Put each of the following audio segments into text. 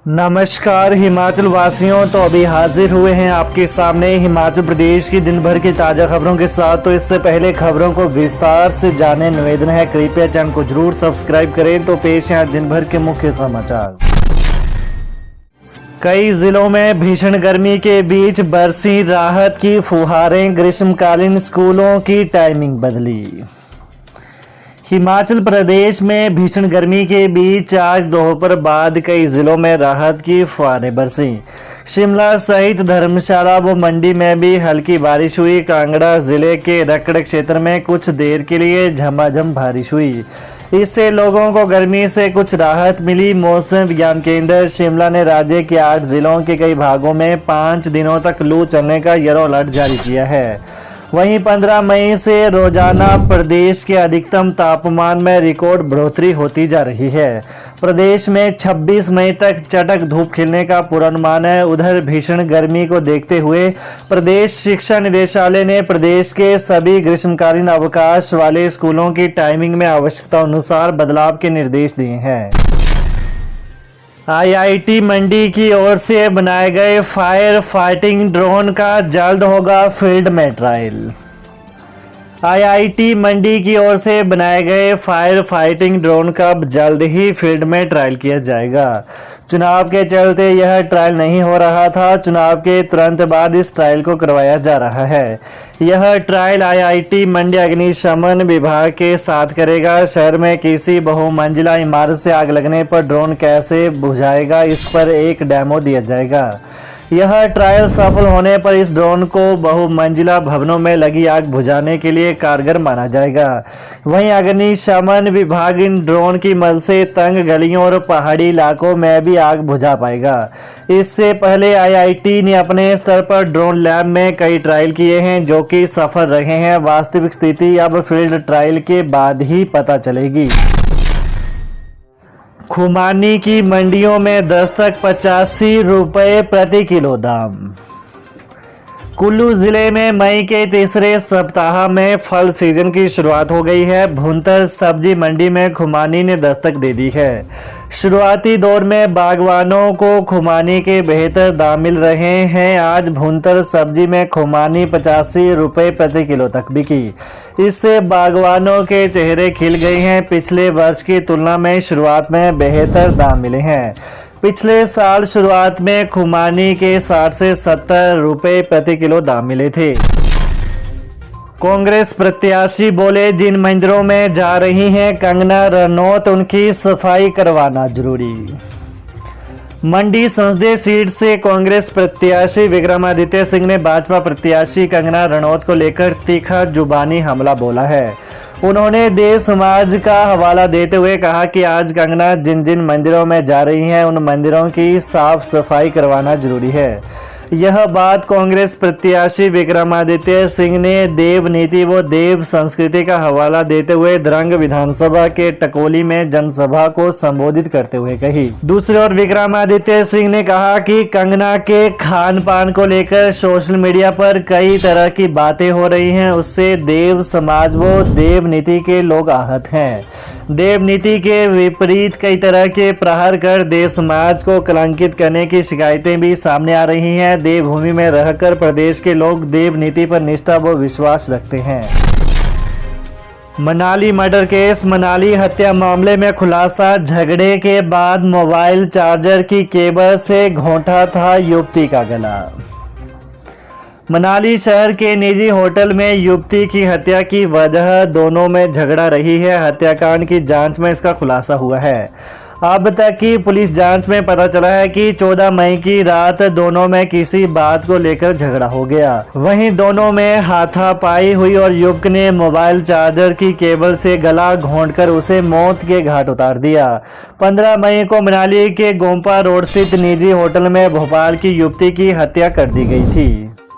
नमस्कार हिमाचल वासियों, तो अभी हाजिर हुए हैं आपके सामने हिमाचल प्रदेश की दिन भर की ताज़ा खबरों के साथ। तो इससे पहले खबरों को विस्तार से जाने निवेदन है, कृपया चैनल को जरूर सब्सक्राइब करें। तो पेश है दिन भर के मुख्य समाचार। कई जिलों में भीषण गर्मी के बीच बरसी राहत की फुहारें, ग्रीष्मकालीन स्कूलों की टाइमिंग बदली। हिमाचल प्रदेश में भीषण गर्मी के बीच आज दोपहर बाद कई जिलों में राहत की फुहारें बरसी। शिमला सहित धर्मशाला व मंडी में भी हल्की बारिश हुई। कांगड़ा जिले के रकड़ क्षेत्र में कुछ देर के लिए झमाझम बारिश हुई। इससे लोगों को गर्मी से कुछ राहत मिली। मौसम विज्ञान केंद्र शिमला ने राज्य के 8 जिलों के कई भागों में 5 दिनों तक लू चलने का येलो अलर्ट जारी किया है। वहीं 15 मई से रोजाना प्रदेश के अधिकतम तापमान में रिकॉर्ड बढ़ोतरी होती जा रही है। प्रदेश में 26 मई तक चटक धूप खिलने का पूर्वानुमान है। उधर भीषण गर्मी को देखते हुए प्रदेश शिक्षा निदेशालय ने प्रदेश के सभी ग्रीष्मकालीन अवकाश वाले स्कूलों की टाइमिंग में आवश्यकता अनुसार बदलाव के निर्देश दिए हैं। आईआईटी मंडी की ओर से बनाए गए फायर फाइटिंग ड्रोन का जल्द होगा फील्ड में ट्रायल। आईआईटी मंडी की ओर से बनाए गए फायर फाइटिंग ड्रोन का जल्द ही फील्ड में ट्रायल किया जाएगा। चुनाव के चलते यह ट्रायल नहीं हो रहा था। चुनाव के तुरंत बाद इस ट्रायल को करवाया जा रहा है। यह ट्रायल आईआईटी मंडी अग्निशमन विभाग के साथ करेगा। शहर में किसी बहुमंजिला इमारत से आग लगने पर ड्रोन कैसे बुझाएगा, इस पर एक डेमो दिया जाएगा। यह ट्रायल सफल होने पर इस ड्रोन को बहुमंजिला भवनों में लगी आग बुझाने के लिए कारगर माना जाएगा। वहीं अग्निशमन विभाग इन ड्रोन की मदद से तंग गलियों और पहाड़ी इलाकों में भी आग बुझा पाएगा। इससे पहले आईआईटी ने अपने स्तर पर ड्रोन लैब में कई ट्रायल किए हैं जो कि सफल रहे हैं। वास्तविक स्थिति अब फील्ड ट्रायल के बाद ही पता चलेगी। खुमानी की मंडियों में दस्तक 85 रुपये प्रति किलो दाम। कुल्लू जिले में मई के तीसरे सप्ताह में फल सीजन की शुरुआत हो गई है। भुंतर सब्जी मंडी में खुमानी ने दस्तक दे दी है। शुरुआती दौर में बागवानों को खुमानी के बेहतर दाम मिल रहे हैं। आज भुंतर सब्जी में खुमानी 85 रुपये प्रति किलो तक बिकी। इससे बागवानों के चेहरे खिल गए हैं। पिछले वर्ष की तुलना में शुरुआत में बेहतर दाम मिले हैं। पिछले साल शुरुआत में खुमानी के 60 से 70 रुपये प्रति किलो दाम मिले थे। कांग्रेस प्रत्याशी बोले, जिन मंदिरों में जा रही हैं कंगना रनौत, उनकी सफाई करवाना जरूरी। मंडी संसदीय सीट से कांग्रेस प्रत्याशी विक्रमादित्य सिंह ने भाजपा प्रत्याशी कंगना रनौत को लेकर तीखा जुबानी हमला बोला है। उन्होंने देव समाज का हवाला देते हुए कहा कि आज कंगना जिन जिन मंदिरों में जा रही हैं उन मंदिरों की साफ सफाई करवाना जरूरी है। यह बात कांग्रेस प्रत्याशी विक्रमादित्य सिंह ने देव नीति व देव संस्कृति का हवाला देते हुए द्रंग विधानसभा के टकोली में जनसभा को संबोधित करते हुए कही। दूसरी ओर विक्रमादित्य सिंह ने कहा कि कंगना के खान पान को लेकर सोशल मीडिया पर कई तरह की बातें हो रही हैं, उससे देव समाज व देव नीति के लोग आहत हैं। देव नीति के विपरीत कई तरह के प्रहार कर देव समाज को कलंकित करने की शिकायतें भी सामने आ रही हैं। देवभूमि में रहकर प्रदेश के लोग देव नीति पर निष्ठा व विश्वास रखते हैं। Manali murder case. मनाली हत्या मामले में खुलासा। झगड़े के बाद मोबाइल चार्जर की केबल से घोंटा था युवती का गला। मनाली शहर के निजी होटल में युवती की हत्या की वजह दोनों में झगड़ा रही है। हत्याकांड की जांच में इसका खुलासा हुआ है। अब तक की पुलिस जांच में पता चला है कि 14 मई की रात दोनों में किसी बात को लेकर झगड़ा हो गया। वहीं दोनों में हाथापाई हुई और युवक ने मोबाइल चार्जर की केबल से गला घोंटकर उसे मौत के घाट उतार दिया। 15 मई को मनाली के गोम्पा रोड स्थित निजी होटल में भोपाल की युवती की हत्या कर दी गई थी।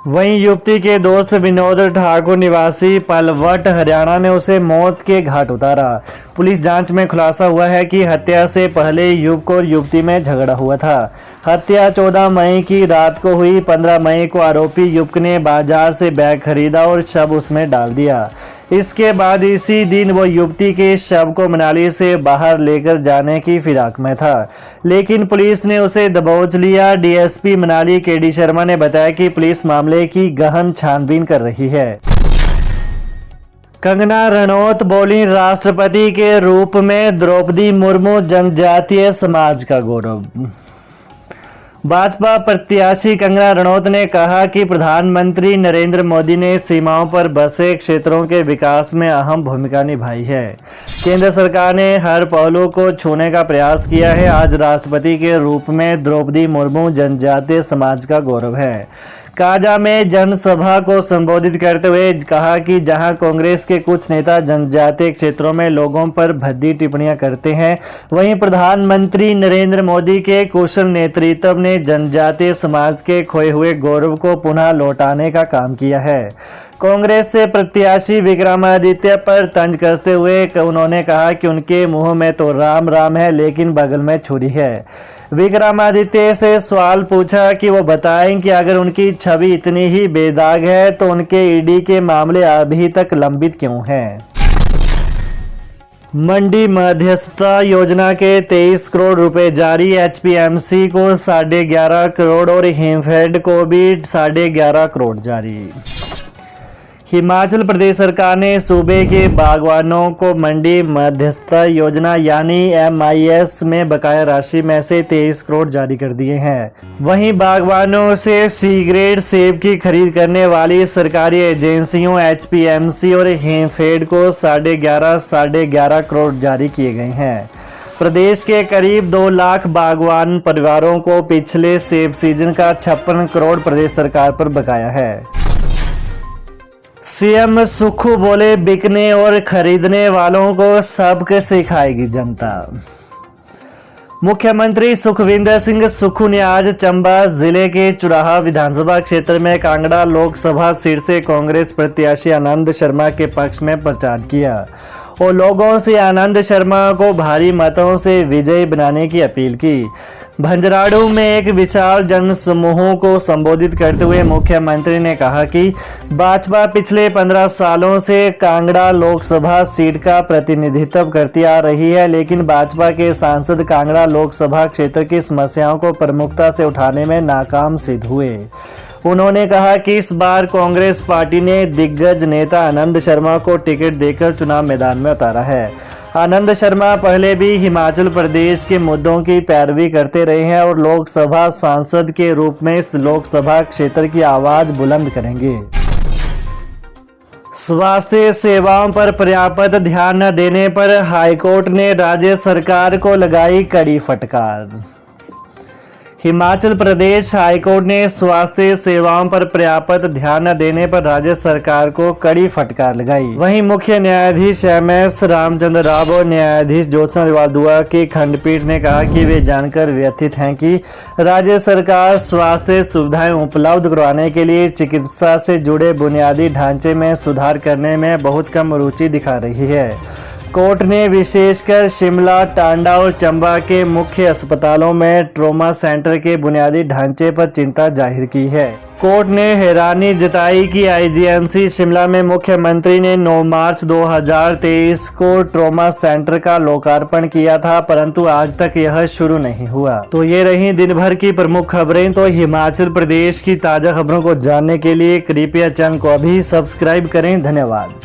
वहीं युवती के दोस्त विनोद ठाकुर निवासी पलवट हरियाणा ने उसे मौत के घाट उतारा। पुलिस जांच में खुलासा हुआ है कि हत्या से पहले युवक और युवती में झगड़ा हुआ था। हत्या 14 मई की रात को हुई। 15 मई को आरोपी युवक ने बाजार से बैग खरीदा और शव उसमें डाल दिया। इसके बाद इसी दिन वो युवती के शव को मनाली से बाहर लेकर जाने की फिराक में था, लेकिन पुलिस ने उसे दबोच लिया। डीएसपी मनाली केडी शर्मा ने बताया कि पुलिस मामले की गहन छानबीन कर रही है। कंगना रनौत बोली, राष्ट्रपति के रूप में द्रौपदी मुर्मू जनजातीय समाज का गौरव। भाजपा प्रत्याशी कंगना रनौत ने कहा कि प्रधानमंत्री नरेंद्र मोदी ने सीमाओं पर बसे क्षेत्रों के विकास में अहम भूमिका निभाई है। केंद्र सरकार ने हर पहलू को छूने का प्रयास किया है। आज राष्ट्रपति के रूप में द्रौपदी मुर्मू जनजातीय समाज का गौरव है। काजा में जनसभा को संबोधित करते हुए कहा कि जहां कांग्रेस के कुछ नेता जनजातीय क्षेत्रों में लोगों पर भद्दी टिप्पणियां करते हैं, वहीं प्रधानमंत्री नरेंद्र मोदी के कुशल नेतृत्व ने जनजातीय समाज के खोए हुए गौरव को पुनः लौटाने का काम किया है। कांग्रेस से प्रत्याशी विक्रमादित्य पर तंज कसते हुए उन्होंने कहा कि उनके मुंह में तो राम राम है, लेकिन बगल में छुरी है। विक्रमादित्य से सवाल पूछा कि वो बताएं कि अगर उनकी छवि इतनी ही बेदाग है तो उनके ईडी के मामले अभी तक लंबित क्यों हैं। मंडी मध्यस्थता योजना के 23 करोड़ रुपए जारी। एचपीएमसी को 11.5 करोड़ और हिमफेड को भी 11.5 करोड़ जारी। हिमाचल प्रदेश सरकार ने सूबे के बागवानों को मंडी मध्यस्थता योजना यानी MIS में बकाया राशि में से 23 करोड़ जारी कर दिए हैं। वहीं बागवानों से सी ग्रेड सेब की खरीद करने वाली सरकारी एजेंसियों HPMC और हिमफेड को 11.5 करोड़ जारी किए गए हैं। प्रदेश के करीब 2 लाख बागवान परिवारों को पिछले सेब सीजन का 56 करोड़ प्रदेश सरकार पर बकाया है। सीएम सुक्खू बोले, बिकने और खरीदने वालों को सबक सिखाएगी जनता। मुख्यमंत्री सुखविंदर सिंह सुक्खू ने आज चंबा जिले के चुराहा विधानसभा क्षेत्र में कांगड़ा लोकसभा सीट से कांग्रेस प्रत्याशी आनंद शर्मा के पक्ष में प्रचार किया और लोगों से आनंद शर्मा को भारी मतों से विजयी बनाने की अपील की। भंजराड़ू में एक विशाल जनसमूह को संबोधित करते हुए मुख्यमंत्री ने कहा कि भाजपा पिछले 15 सालों से कांगड़ा लोकसभा सीट का प्रतिनिधित्व करती आ रही है, लेकिन भाजपा के सांसद कांगड़ा लोकसभा क्षेत्र की समस्याओं को प्रमुखता से उठाने में नाकाम सिद्ध हुए। उन्होंने कहा कि इस बार कांग्रेस पार्टी ने दिग्गज नेता आनंद शर्मा को टिकट देकर चुनाव मैदान में उतारा है। आनंद शर्मा पहले भी हिमाचल प्रदेश के मुद्दों की पैरवी करते रहे हैं और लोकसभा सांसद के रूप में इस लोकसभा क्षेत्र की आवाज बुलंद करेंगे। स्वास्थ्य सेवाओं पर पर्याप्त ध्यान न देने पर हाईकोर्ट ने राज्य सरकार को लगाई कड़ी फटकार। हिमाचल प्रदेश हाईकोर्ट ने स्वास्थ्य सेवाओं पर पर्याप्त ध्यान न देने पर राज्य सरकार को कड़ी फटकार लगाई। वहीं मुख्य न्यायाधीश MS रामचंद्र राव और न्यायाधीश ज्योत्सना अग्रवाल दुआ की खंडपीठ ने कहा कि वे जानकर व्यथित हैं कि राज्य सरकार स्वास्थ्य सुविधाएं उपलब्ध करवाने के लिए चिकित्सा से जुड़े बुनियादी ढांचे में सुधार करने में बहुत कम रुचि दिखा रही है। कोर्ट ने विशेषकर शिमला, टांडा और चंबा के मुख्य अस्पतालों में ट्रॉमा सेंटर के बुनियादी ढांचे पर चिंता जाहिर की है। कोर्ट ने हैरानी जताई कि IGMC शिमला में मुख्यमंत्री ने 9 मार्च 2023 को ट्रॉमा सेंटर का लोकार्पण किया था, परंतु आज तक यह शुरू नहीं हुआ। तो ये रही दिन भर की प्रमुख खबरें। तो हिमाचल प्रदेश की ताजा खबरों को जानने के लिए कृपया चैनल को अभी सब्सक्राइब करें। धन्यवाद।